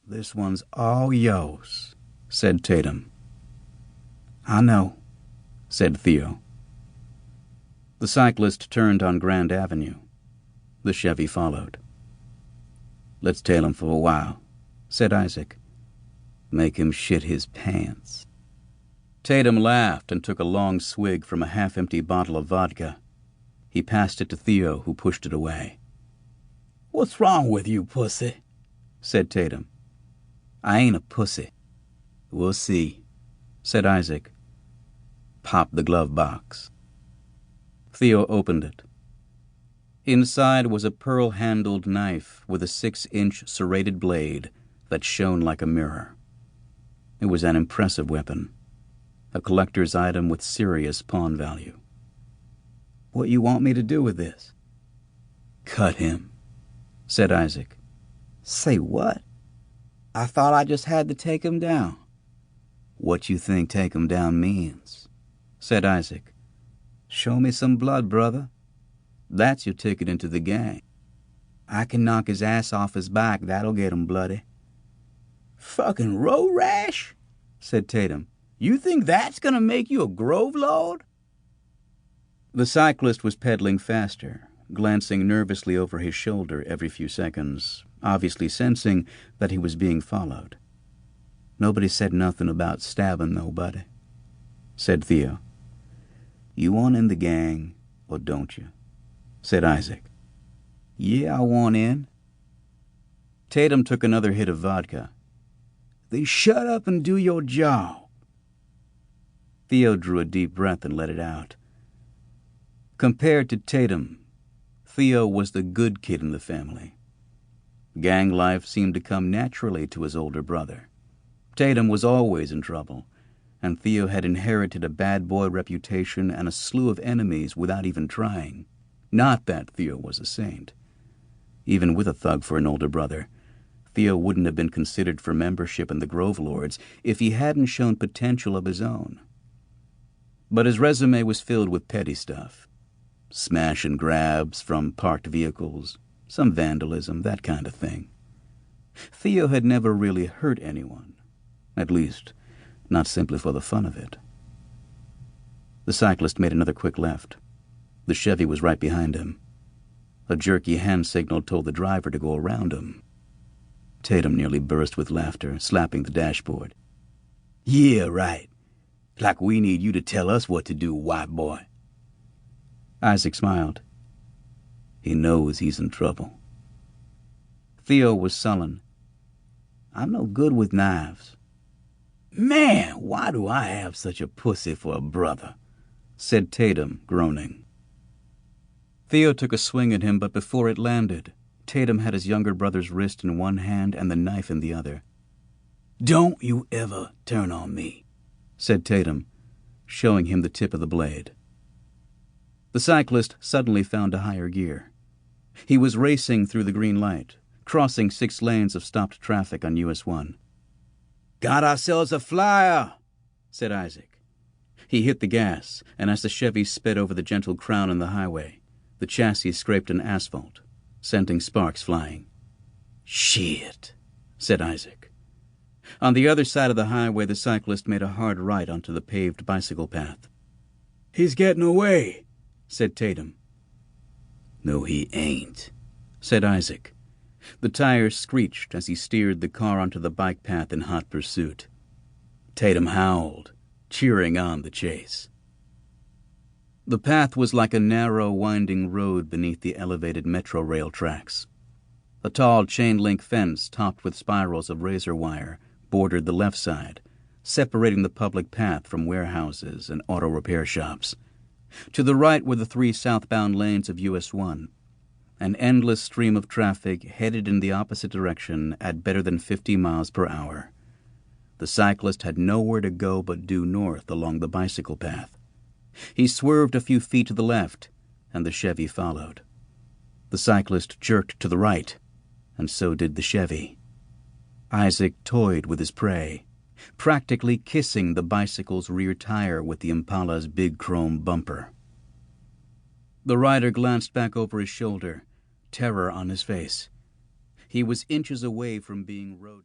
"This one's all yours," said Tatum. "I know," said Theo. The cyclist turned on Grand Avenue. The Chevy followed. "Let's tail him for a while," said Isaac. "Make him shit his pants." Tatum laughed and took a long swig from a half-empty bottle of vodka. He passed it to Theo, who pushed it away. "What's wrong with you, pussy?" said Tatum. "I ain't a pussy." "We'll see," said Isaac. "Pop the glove box." Theo opened it. Inside was a pearl-handled knife with a 6-inch serrated blade that shone like a mirror. It was an impressive weapon, a collector's item with serious pawn value. "What you want me to do with this?" "Cut him," said Isaac. "Say what? I thought I just had to take him down." "What you think take him down means?" said Isaac. "Show me some blood, brother. That's your ticket into the gang. I can knock his ass off his back. That'll get him bloody." "Fucking road rash," said Tatum. "You think that's gonna make you a Grove Lord?" The cyclist was pedaling faster, glancing nervously over his shoulder every few seconds, obviously sensing that he was being followed. "Nobody said nothing about stabbing nobody," said Theo. "You want in the gang, or don't you?" said Isaac. "Yeah, I want in." Tatum took another hit of vodka. "Then shut up and do your job." Theo drew a deep breath and let it out. Compared to Tatum, Theo was the good kid in the family. Gang life seemed to come naturally to his older brother. Tatum was always in trouble, and Theo had inherited a bad boy reputation and a slew of enemies without even trying. Not that Theo was a saint. Even with a thug for an older brother, Theo wouldn't have been considered for membership in the Grove Lords if he hadn't shown potential of his own. But his resume was filled with petty stuff. Smash and grabs from parked vehicles, some vandalism, that kind of thing. Theo had never really hurt anyone, at least not simply for the fun of it. The cyclist made another quick left. The Chevy was right behind him. A jerky hand signal told the driver to go around him. Tatum nearly burst with laughter, slapping the dashboard. "Yeah, right. Like we need you to tell us what to do, white boy." Isaac smiled. He knows he's in trouble. Theo was sullen. "I'm no good with knives." "Man, why do I have such a pussy for a brother?" said Tatum, groaning. Theo took a swing at him, but before it landed, Tatum had his younger brother's wrist in one hand and the knife in the other. "Don't you ever turn on me," said Tatum, showing him the tip of the blade. The cyclist suddenly found a higher gear. He was racing through the green light, crossing 6 lanes of stopped traffic on US 1. "Got ourselves a flyer," said Isaac. He hit the gas, and as the Chevy sped over the gentle crown on the highway, the chassis scraped an asphalt, sending sparks flying. "Shit," said Isaac. On the other side of the highway, the cyclist made a hard right onto the paved bicycle path. "He's getting away," said Tatum. "No, he ain't," said Isaac. The tires screeched as he steered the car onto the bike path in hot pursuit. Tatum howled, cheering on the chase. The path was like a narrow, winding road beneath the elevated metro rail tracks. A tall chain-link fence topped with spirals of razor wire bordered the left side, separating the public path from warehouses and auto repair shops. To the right were the 3 southbound lanes of US 1, an endless stream of traffic headed in the opposite direction at better than 50 miles per hour. The cyclist had nowhere to go but due north along the bicycle path. He swerved a few feet to the left, and the Chevy followed. The cyclist jerked to the right, and so did the Chevy. Isaac toyed with his prey, practically kissing the bicycle's rear tire with the Impala's big chrome bumper. The rider glanced back over his shoulder, terror on his face. He was inches away from being rode